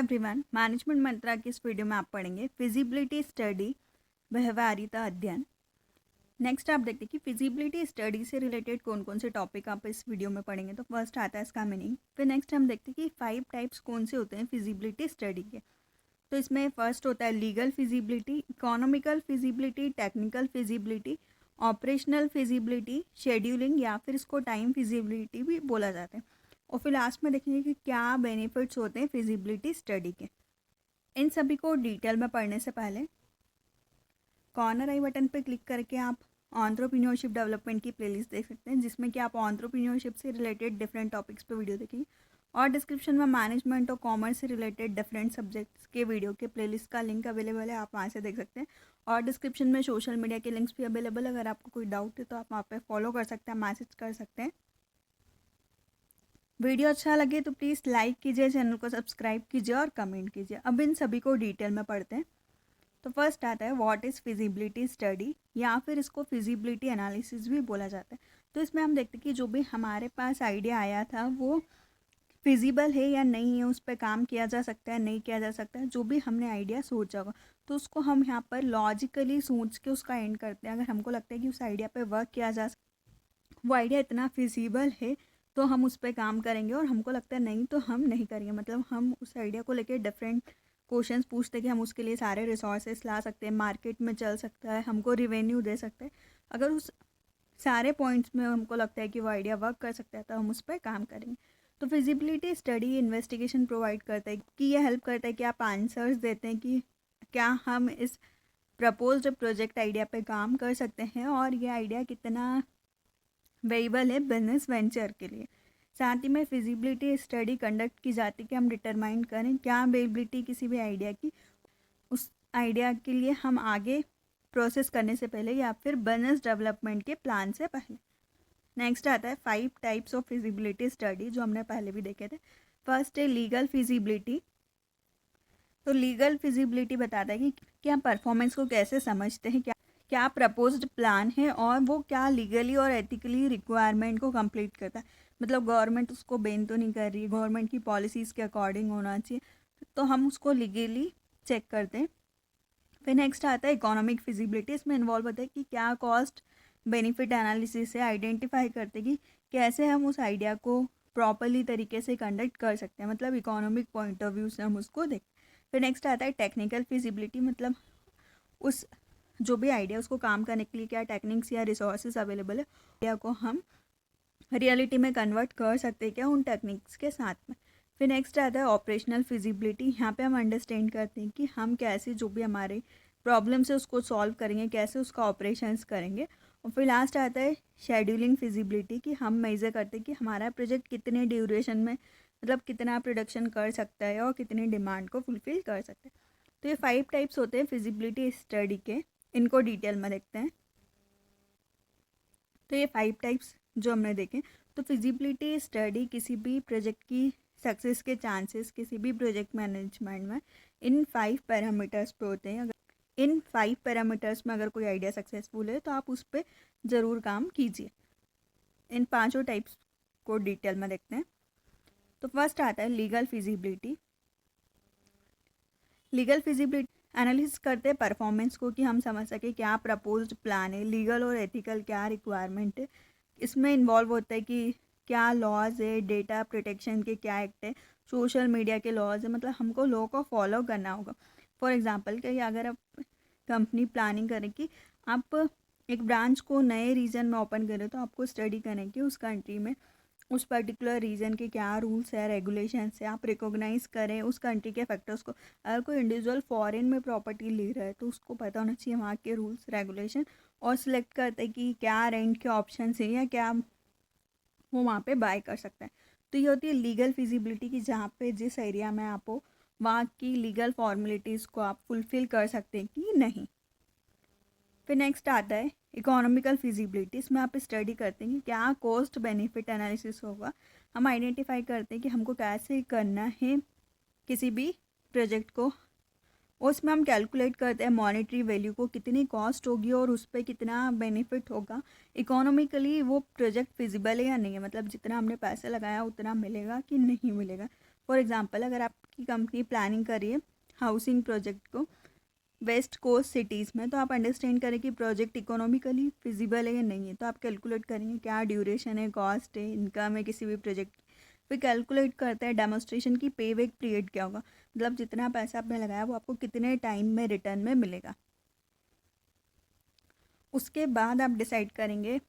Everyone, management मंत्रा की इस video में आप पढ़ेंगे फिजिबिलिटी स्टडी, व्यवहारिता अध्ययन। नेक्स्ट आप देखते हैं कि फिजिबिलिटी स्टडी से रिलेटेड कौन कौन से टॉपिक आप इस वीडियो में पढ़ेंगे। तो फर्स्ट आता है इसका मीनिंग। फिर नेक्स्ट हम देखते हैं कि 5 टाइप्स कौन से होते हैं फिजिबिलिटी स्टडी के। तो इसमें फर्स्ट होता है legal feasibility, economical feasibility, technical feasibility, operational feasibility, scheduling या फिर इसको टाइम फिजिबिलिटी भी बोला जाता है। और फिर लास्ट में देखेंगे कि क्या बेनिफिट्स होते हैं फिजिबिलिटी स्टडी के। इन सभी को डिटेल में पढ़ने से पहले कॉर्नर आई बटन पर क्लिक करके आप एंटरप्रेन्योरशिप डेवलपमेंट की प्लेलिस्ट देख सकते हैं, जिसमें कि आप एंटरप्रेन्योरशिप से रिलेटेड डिफरेंट टॉपिक्स पे वीडियो देखेंगे। और डिस्क्रिप्शन में मैनेजमेंट और कॉमर्स से रिलेटेड डिफरेंट सब्जेक्ट्स के वीडियो के प्लेलिस्ट का लिंक अवेलेबल है, आप वहाँ से देख सकते हैं। और डिस्क्रिप्शन में सोशल मीडिया के लिंक्स भी अवेलेबल है, अगर आपको कोई डाउट है तो आप वहाँ पर फॉलो कर सकते हैं, मैसेज कर सकते हैं। वीडियो अच्छा लगे तो प्लीज़ लाइक कीजिए, चैनल को सब्सक्राइब कीजिए और कमेंट कीजिए। अब इन सभी को डिटेल में पढ़ते हैं। तो फर्स्ट आता है व्हाट इज़ फिजिबिलिटी स्टडी, या फिर इसको फिजिबिलिटी एनालिसिस भी बोला जाता है। तो इसमें हम देखते हैं कि जो भी हमारे पास आइडिया आया था वो फिजिबल है या नहीं है, उस पर काम किया जा सकता है नहीं किया जा सकता है। जो भी हमने आइडिया सोचा होगा तो उसको हम यहाँ पर लॉजिकली सोच के उसका एंड करते हैं। अगर हमको लगता है कि उस आइडिया पर वर्क किया जा सकता, वो आइडिया इतना फिजिबल है तो हम उस पर काम करेंगे, और हमको लगता है नहीं तो हम नहीं करेंगे। मतलब हम उस आइडिया को लेकर डिफरेंट क्वेश्चंस पूछते हैं कि हम उसके लिए सारे रिसोर्सेस ला सकते हैं, मार्केट में चल सकता है, हमको रिवेन्यू दे सकते हैं। अगर उस सारे पॉइंट्स में हमको लगता है कि वो आइडिया वर्क कर सकता है तो हम उस पर काम करेंगे। तो फिजिबिलिटी स्टडी इन्वेस्टिगेशन प्रोवाइड करता है कि ये हेल्प करता है कि आप आंसर्स देते हैं कि क्या हम इस प्रपोज्ड प्रोजेक्ट आइडिया पे काम कर सकते हैं और ये आइडिया कितना वेरिएबल है बिजनेस वेंचर के लिए। साथ ही में फिजिबिलिटी स्टडी कंडक्ट की जाती है कि हम डिटरमाइन करें क्या वेरिएबिलिटी किसी भी आइडिया की, उस आइडिया के लिए हम आगे प्रोसेस करने से पहले या फिर बिजनेस डेवलपमेंट के प्लान से पहले। नेक्स्ट आता है 5 टाइप्स ऑफ फिजिबिलिटी स्टडी, जो हमने पहले भी देखे थे। फर्स्ट है लीगल फिजिबिलिटी। तो लीगल फिजिबिलिटी बताता है कि हम परफॉर्मेंस को कैसे समझते हैं, क्या प्रपोज्ड प्लान है और वो क्या लीगली और एथिकली रिक्वायरमेंट को कंप्लीट करता है। मतलब गवर्नमेंट उसको बैन तो नहीं कर रही है, गवर्नमेंट की पॉलिसीज़ के अकॉर्डिंग होना चाहिए, तो हम उसको लीगली चेक करते हैं। फिर नेक्स्ट आता है इकोनॉमिक फिजिबिलिटी। इसमें इन्वॉल्व होता है कि क्या कॉस्ट बेनिफिट एनालिसिस से आइडेंटिफाई करते हैं कि कैसे हम उस आइडिया को प्रॉपरली तरीके से कंडक्ट कर सकते हैं, मतलब इकोनॉमिक पॉइंट ऑफ व्यू से हम उसको देखते हैं। फिर नेक्स्ट आता है टेक्निकल फिजिबिलिटी, मतलब उस जो भी आइडिया उसको काम करने के लिए क्या टेक्निक्स या रिसोर्सेज अवेलेबल है, आइडिया को हम रियलिटी में कन्वर्ट कर सकते हैं क्या उन टेक्निक्स के साथ में। फिर नेक्स्ट आता है ऑपरेशनल फिजिबिलिटी। यहाँ पे हम अंडरस्टैंड करते हैं कि हम कैसे जो भी हमारे प्रॉब्लम्स है उसको सॉल्व करेंगे, कैसे उसका ऑपरेशंस करेंगे। और फिर लास्ट आता है शेड्यूलिंग फिजिबिलिटी, कि हम मेजर करते हैं कि हमारा प्रोजेक्ट कितने ड्यूरेशन में, मतलब कितना प्रोडक्शन कर सकता है और कितनी डिमांड को फुलफिल कर सकता है। तो ये 5 टाइप्स होते हैं फिजिबिलिटी स्टडी के, इनको डिटेल में देखते हैं। तो ये 5 टाइप्स जो हमने देखे। तो फिजिबिलिटी स्टडी किसी भी प्रोजेक्ट की सक्सेस के चांसेस किसी भी प्रोजेक्ट मैनेजमेंट में इन 5 पैरामीटर्स पे होते हैं। अगर इन 5 पैरामीटर्स में अगर कोई आइडिया सक्सेसफुल है तो आप उस पर ज़रूर काम कीजिए। इन 5 टाइप्स को डिटेल में देखते हैं। तो फर्स्ट आता है legal feasibility. Legal feasibility analysis करते हैं परफॉर्मेंस को, कि हम समझ सके क्या प्रपोज्ड प्लान है, लीगल और एथिकल क्या रिक्वायरमेंट है। इसमें इन्वॉल्व होता है कि क्या लॉज है, डेटा प्रोटेक्शन के क्या एक्ट है, सोशल मीडिया के लॉज है, मतलब हमको लॉ को फॉलो करना होगा। फॉर एग्जांपल कि अगर आप कंपनी प्लानिंग करें कि आप एक ब्रांच को नए रीजन में ओपन करें तो आपको स्टडी करें कि उस कंट्री में उस पर्टिकुलर रीजन के क्या रूल्स है, रेगुलेशंस है, आप रिकॉग्नाइज करें उस कंट्री के फैक्टर्स को। अगर कोई इंडिविजुअल फॉरेन में प्रॉपर्टी ले रहा है तो उसको पता होना चाहिए वहाँ के रूल्स रेगुलेशन, और सिलेक्ट करते हैं कि क्या रेंट के ऑप्शन है या क्या वो वहाँ पे बाय कर सकता है। तो ये होती है लीगल फिजिबिलिटी, कि जहाँ पे जिस एरिया में आप हो वहाँ की लीगल फॉर्मेलिटीज़ को आप फुलफ़िल कर सकते हैं कि नहीं। फिर नेक्स्ट आता है इकोनॉमिकल फिजिबिलिटी। इसमें आप स्टडी करते हैं कि क्या कॉस्ट बेनिफिट एनालिसिस होगा। हम आइडेंटिफाई करते हैं कि हमको कैसे करना है किसी भी प्रोजेक्ट को, उसमें हम कैलकुलेट करते हैं मॉनेटरी वैल्यू को, कितनी कॉस्ट होगी और उस पर कितना बेनिफिट होगा, इकोनॉमिकली वो प्रोजेक्ट फिजिबल है या नहीं है, मतलब जितना हमने पैसे लगाया उतना मिलेगा कि नहीं मिलेगा। फॉर एग्जांपल अगर आप आपकी कंपनी प्लानिंग कर रही है हाउसिंग प्रोजेक्ट को वेस्ट कोस्ट सिटीज़ में, तो आप अंडरस्टैंड करें कि प्रोजेक्ट इकोनॉमिकली फिजिबल है या नहीं है। तो आप कैलकुलेट करेंगे क्या ड्यूरेशन है, कॉस्ट है, इनकम है किसी भी प्रोजेक्ट। फिर कैलकुलेट करते हैं डेमोन्स्ट्रेशन की पे बैक पीरियड क्या होगा, मतलब जितना पैसा आपने लगाया वो आपको कितने टाइम में रिटर्न में मिलेगा। उसके बाद आप डिसाइड करेंगे,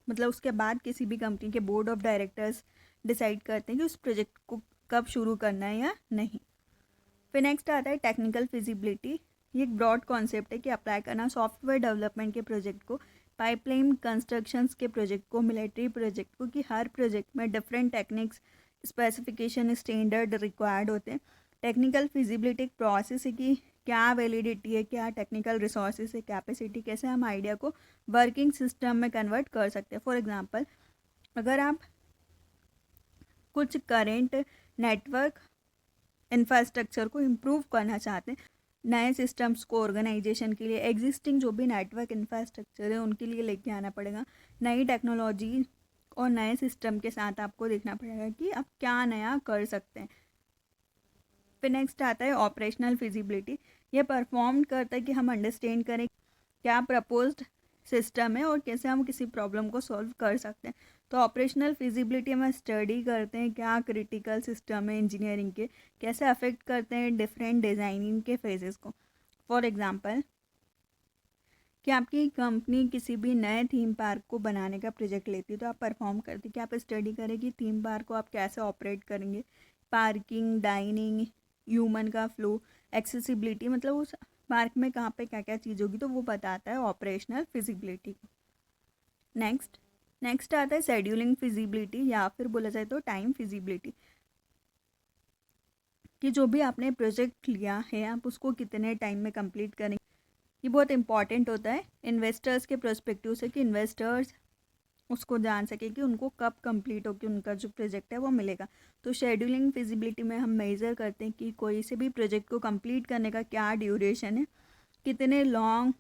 मतलब उसके बाद किसी भी कंपनी के बोर्ड ऑफ डायरेक्टर्स डिसाइड करते हैं कि उस प्रोजेक्ट को कब शुरू करना है या नहीं। फिर नेक्स्ट आता है टेक्निकल फिजिबिलिटी। ये एक ब्रॉड कॉन्सेप्ट है कि अप्लाई करना सॉफ्टवेयर डेवलपमेंट के प्रोजेक्ट को, पाइपलाइन कंस्ट्रक्शंस के प्रोजेक्ट को, मिलिट्री प्रोजेक्ट को, कि हर प्रोजेक्ट में different techniques, specification, standard required होते हैं। टेक्निकल फिजिबिलिटी एक प्रोसेस है कि क्या वैलिडिटी है, क्या टेक्निकल रिसोर्सेज है, कैपेसिटी, कैसे हम आइडिया को वर्किंग सिस्टम में कन्वर्ट कर सकते हैं। फॉर एग्जांपल, अगर आप कुछ करेंट नेटवर्क इंफ्रास्ट्रक्चर को इम्प्रूव करना चाहते हैं, नए सिस्टम्स को ऑर्गेनाइजेशन के लिए एग्जिस्टिंग जो भी नेटवर्क इंफ्रास्ट्रक्चर है उनके लिए लेके आना पड़ेगा। नई टेक्नोलॉजी और नए सिस्टम के साथ आपको देखना पड़ेगा कि आप क्या नया कर सकते हैं। फिर नेक्स्ट आता है ऑपरेशनल फिजिबिलिटी। ये परफॉर्म करता है कि हम अंडरस्टैंड करें क्या प्रपोज्ड सिस्टम है और कैसे हम किसी प्रॉब्लम को सॉल्व कर सकते हैं। तो ऑपरेशनल फिजिबिलिटी में स्टडी करते हैं क्या क्रिटिकल सिस्टम है इंजीनियरिंग के, कैसे अफेक्ट करते हैं डिफरेंट डिज़ाइनिंग के फेजेस को। फॉर एग्जांपल, कि आपकी कंपनी किसी भी नए थीम पार्क को बनाने का प्रोजेक्ट लेती है, तो आप परफॉर्म करती है कि आप स्टडी करें कि थीम पार्क को आप कैसे ऑपरेट करेंगे, पार्किंग, डाइनिंग, ह्यूमन का फ्लो, एक्सेसिबिलिटी, मतलब उस पार्क में कहाँ पे क्या क्या चीज़ होगी, तो वो बताता है ऑपरेशनल फिजिबिलिटी को। नेक्स्ट आता है शेड्यूलिंग फिजिबिलिटी, या फिर बोला जाए तो टाइम फिजिबिलिटी, कि जो भी आपने प्रोजेक्ट लिया है आप उसको कितने टाइम में कंप्लीट करेंगे। ये बहुत इंपॉर्टेंट होता है इन्वेस्टर्स के पर्सपेक्टिव से, कि इन्वेस्टर्स उसको जान सके कि उनको कब कंप्लीट हो कि उनका जो प्रोजेक्ट है वो मिलेगा। तो शेड्यूलिंग फिजिबिलिटी में हम मेजर करते हैं कि कोई से भी प्रोजेक्ट को कंप्लीट करने का क्या ड्यूरेशन है, कितने लॉन्ग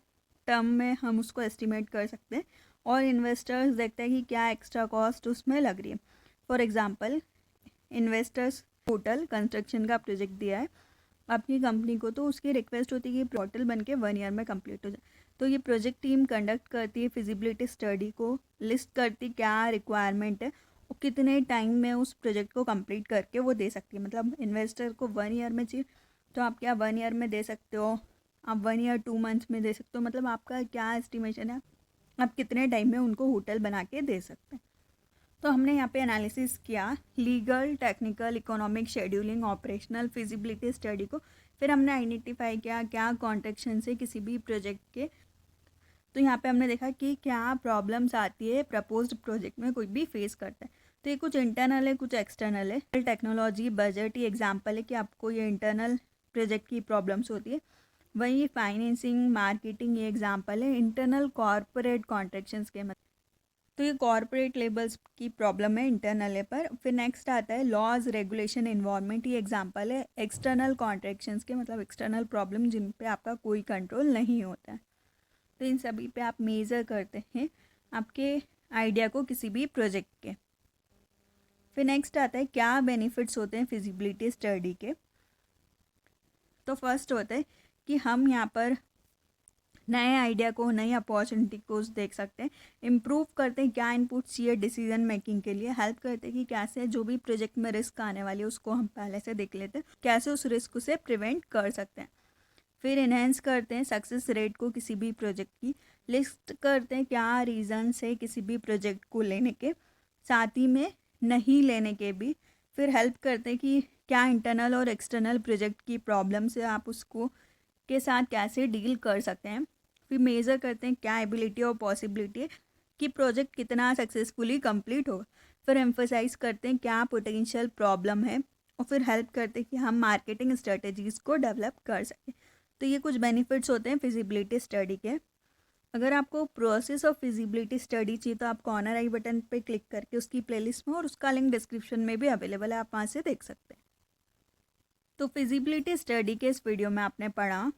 टर्म में हम उसको एस्टिमेट कर सकते हैं, और इन्वेस्टर्स देखते हैं कि क्या एक्स्ट्रा कॉस्ट उसमें लग रही है। For example, investors hotel construction का प्रोजेक्ट दिया है आपकी कंपनी को, तो उसकी रिक्वेस्ट होती है कि होटल बन के 1 ईयर में कंप्लीट हो जाए। तो ये प्रोजेक्ट टीम कंडक्ट करती है फिजिबिलिटी स्टडी को, लिस्ट करती क्या रिक्वायरमेंट है और कितने टाइम में उस प्रोजेक्ट को कंप्लीट करके वो दे सकती है। मतलब इन्वेस्टर को 1 ईयर में चाहिए तो आप क्या 1 ईयर में दे सकते हो, आप 1 ईयर 2 मंथ्स में दे सकते हो, मतलब आपका क्या एस्टिमेशन है, आप कितने टाइम में उनको होटल बना के दे सकते हैं। तो हमने यहाँ पे एनालिसिस किया legal, technical, economic, scheduling, operational feasibility study को। फिर हमने आइडेंटिफाई किया क्या कॉन्ट्रेक्शन से किसी भी प्रोजेक्ट के। तो यहाँ पे हमने देखा कि क्या प्रॉब्लम्स आती है प्रपोज्ड प्रोजेक्ट में कोई भी फेस करता है। तो ये कुछ इंटरनल है, कुछ एक्सटर्नल है। टेक्नोलॉजी, बजट, ये एग्जाम्पल है कि आपको ये इंटरनल प्रोजेक्ट की प्रॉब्लम्स होती है। वहीं फाइनेंसिंग, मार्केटिंग, ये एग्जाम्पल है इंटरनल कॉरपोरेट कॉन्ट्रेक्शंस के। तो ये कॉरपोरेट लेबल्स की प्रॉब्लम है, इंटरनल है पर। फिर नेक्स्ट आता है लॉज, रेगुलेशन, इन्वायरमेंट, ये एग्जांपल है एक्सटर्नल कॉन्ट्रैक्शंस के, मतलब एक्सटर्नल प्रॉब्लम जिन पे आपका कोई कंट्रोल नहीं होता है। तो इन सभी पे आप मेज़र करते हैं आपके आइडिया को किसी भी प्रोजेक्ट के। फिर नेक्स्ट आता है क्या बेनिफिट्स होते हैं फिजिबिलिटी स्टडी के। तो फर्स्ट होता है कि हम यहाँ पर नए आइडिया को, नई अपॉर्चुनिटी को देख सकते हैं, इम्प्रूव करते हैं क्या इनपुट चाहिए डिसीजन मेकिंग के लिए, हेल्प करते हैं कि कैसे जो भी प्रोजेक्ट में रिस्क आने वाली है उसको हम पहले से देख लेते हैं, कैसे उस रिस्क से प्रिवेंट कर सकते हैं। फिर इन्हेंस करते हैं सक्सेस रेट को किसी भी प्रोजेक्ट की, लिस्ट करते हैं क्या रीज़न है किसी भी प्रोजेक्ट को लेने के, साथ ही में नहीं लेने के भी। फिर हेल्प करते हैं कि क्या इंटरनल और एक्सटर्नल प्रोजेक्ट की प्रॉब्लम से आप उसको के साथ कैसे डील कर सकते हैं। फिर मेज़र करते हैं क्या एबिलिटी और पॉसिबिलिटी है कि प्रोजेक्ट कितना सक्सेसफुली कंप्लीट होगा। फिर एम्फोसाइज करते हैं क्या पोटेंशियल प्रॉब्लम है, और फिर हेल्प करते हैं कि हम मार्केटिंग स्ट्रेटजीज़ को डेवलप कर सकें। तो ये कुछ बेनिफिट्स होते हैं फिजिबिलिटी स्टडी के। अगर आपको प्रोसेस ऑफ फिजिबिलिटी स्टडी चाहिए तो आप कॉर्नर आई बटन पे क्लिक करके उसकी प्लेलिस्ट में, और उसका लिंक डिस्क्रिप्शन में भी अवेलेबल है, आप वहाँ से देख सकते हैं। तो फिजिबिलिटी स्टडी के इस वीडियो में आपने पढ़ा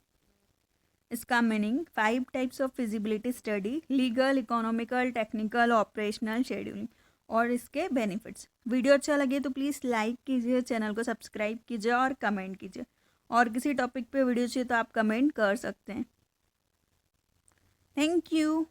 इसका meaning, 5 types of feasibility study, legal, economical, technical, operational, scheduling. और इसके बेनिफिट्स। वीडियो अच्छा लगे तो प्लीज़ लाइक कीजिए, चैनल को सब्सक्राइब कीजिए और कमेंट कीजिए। और किसी टॉपिक पे वीडियो चाहिए तो आप कमेंट कर सकते हैं। Thank you.